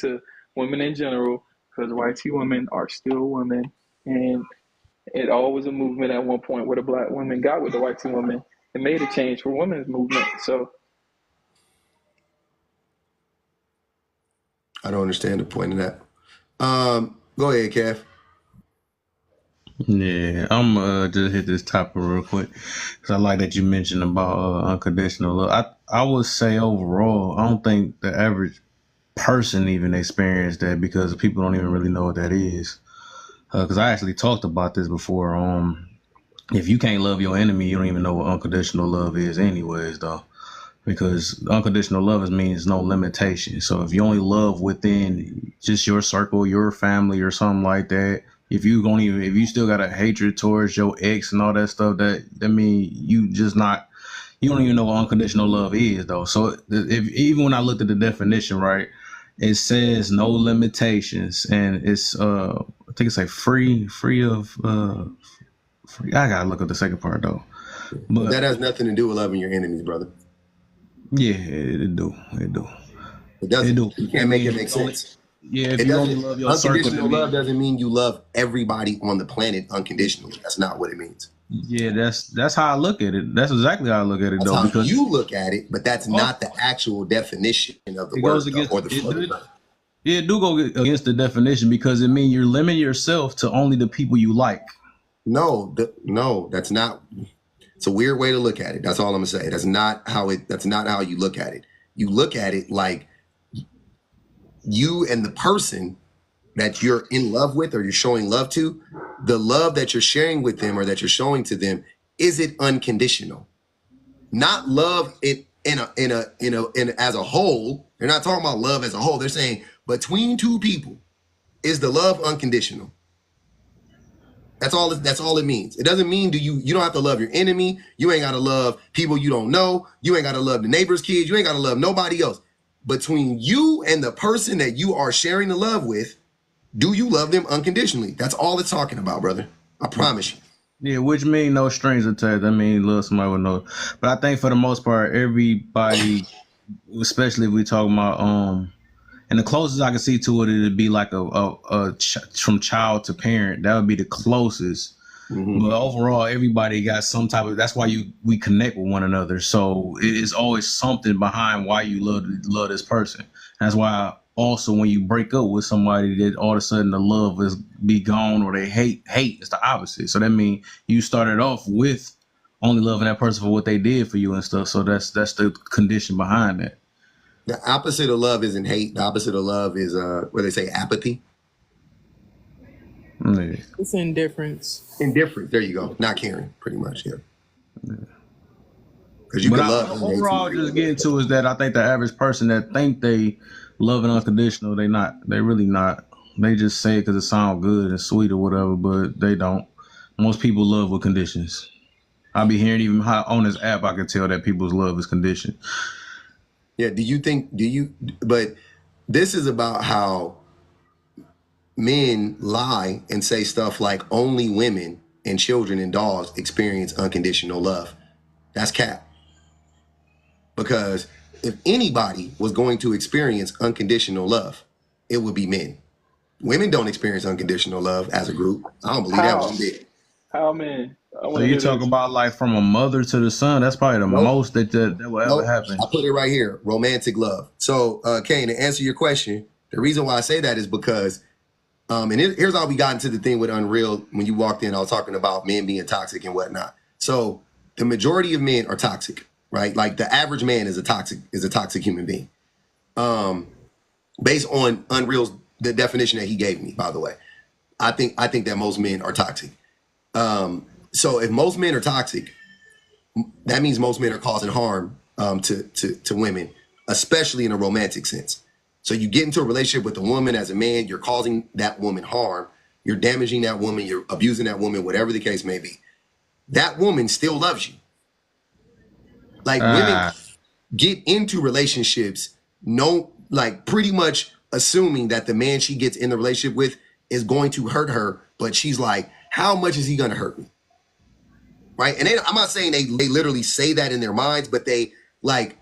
to women in general, because white tea women are still women, and it always a movement at one point where the black women got with the white tea women and made a change for women's movement. So I don't understand the point of that. Go ahead, Kev. Yeah, I'm just hit this topic real quick because I like that you mentioned about unconditional love. I would say overall, I don't think the average person even experienced that because people don't even really know what that is. Because I actually talked about this before. If you can't love your enemy, you don't even know what unconditional love is, anyways, though. Because unconditional love means no limitation. So if you only love within just your circle, your family, or something like that, if you still got a hatred towards your ex and all that stuff, that mean you don't even know what unconditional love is, though. So even when I looked at the definition, right, it says no limitations, and it's I think it's like free of free. I gotta look at the second part though, But that but has nothing to do with loving your enemies, brother. yeah, it do, it do. It It doesn't. do. You That can't make means it if make you only, sense. yeah, if It you only doesn't. love your circle, that Unconditional love means, doesn't mean you love everybody on the planet unconditionally. That's not what it means. yeah, that's how I look at it. That's exactly how I look at it That's though, how because you look at it, but that's oh, not the actual definition of the it goes word though, against or the it. of the term. It do go against the definition because it means you're limiting yourself to only the people you like. No, that's not. It's a weird way to look at it. That's all I'm gonna say. That's not how it. That's not how you look at it. You look at it like you and the person that you're in love with or you're showing love to, the love that you're sharing with them or that you're showing to them, is it unconditional? Not love it in as a whole. They're not talking about love as a whole. They're saying between two people, is the love unconditional? That's all it means. It doesn't mean you don't have to love your enemy. You ain't got to love people you don't know. You ain't got to love the neighbor's kids. You ain't got to love nobody else. Between you and the person that you are sharing the love with, do you love them unconditionally? That's all it's talking about, brother. I promise you. Yeah, which mean no strings attached. I mean, love somebody with no. But I think for the most part, everybody, especially if we talking about and the closest I can see to it, it'd be like from child to parent. That would be the closest. But overall, everybody got some type of. That's why we connect with one another. So it is always something behind why you love this person. That's why also when you break up with somebody, that all of a sudden the love is be gone or they hate. It's the opposite. So that means you started off with only loving that person for what they did for you and stuff. So that's the condition behind that. The opposite of love isn't hate. The opposite of love is what they say, apathy. Yeah. It's indifference. Indifference. There you go. Not caring, pretty much. Yeah. Because you But can love and hate overall, just getting to is that I think the average person that think they love and unconditional, they not. They really not. They just say it because it sounds good and sweet or whatever, but they don't. Most people love with conditions. I be hearing even how on this app I can tell that people's love is conditioned. Yeah. But this is about how men lie and say stuff like only women and children and dogs experience unconditional love. That's cap. Because if anybody was going to experience unconditional love, it would be men. Women don't experience unconditional love as a group. I don't believe that one how bit. how man? I So want to you hear talk this. about like from a mother to the son. That's probably the Nope. most that will ever Nope. happen. I put it right here. Romantic love. So, Kane, to answer your question, the reason why I say that is because, here's how we got into the thing with Unreal. When you walked in, I was talking about men being toxic and whatnot. So the majority of men are toxic, right? Like the average man is a toxic human being. Based on Unreal's the definition that he gave me, by the way. I think that most men are toxic. So if most men are toxic, that means most men are causing harm to women, especially in a romantic sense. So you get into a relationship with a woman as a man, you're causing that woman harm, you're damaging that woman, you're abusing that woman, whatever the case may be. That woman still loves you. Like women Ah, get into relationships, pretty much assuming that the man she gets in the relationship with is going to hurt her, but she's like, how much is he going to hurt me? Right? And I'm not saying they literally say that in their minds, but they like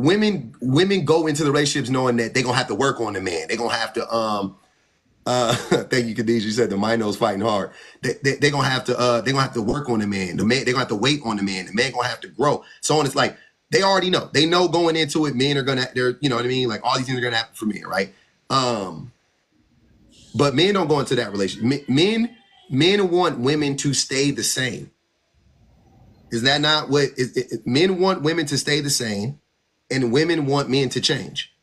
women go into the relationships knowing that they're gonna have to work on the man. They're gonna have to thank you, Khadijah. You said the minos fighting hard. They're gonna have to work on the man. The man, they're gonna have to wait on the man. The man gonna have to grow. So on, it's like they already know. They know going into it, men are gonna, they're, you know what I mean? Like all these things are gonna happen for men, right? But men don't go into that relationship. Men want women to stay the same. Is that not what men want women to stay the same, and women want men to change?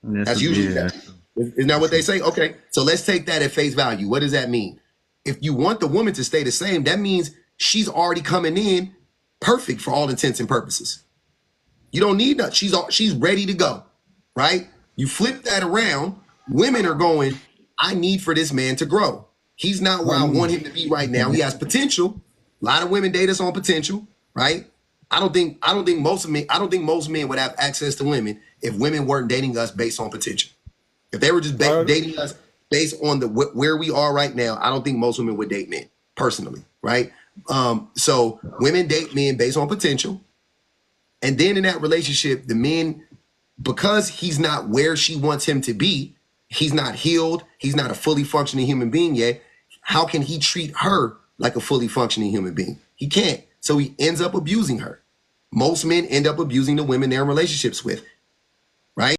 That's usually that. Isn't that what they say? Okay, so let's take that at face value. What does that mean? If you want the woman to stay the same, that means she's already coming in perfect for all intents and purposes. You don't need that. She's ready to go, right? You flip that around. Women are going, I need for this man to grow. He's not where I want him to be right now. He has potential. A lot of women date us on potential, right? I don't think most men would have access to women if women weren't dating us based on potential. If they were just dating us based on where we are right now, I don't think most women would date men personally, right? So women date men based on potential. And then in that relationship, the men, because he's not where she wants him to be, he's not healed, he's not a fully functioning human being yet, how can he treat her like a fully functioning human being? He can't. So he ends up abusing her. Most men end up abusing the women they're in relationships with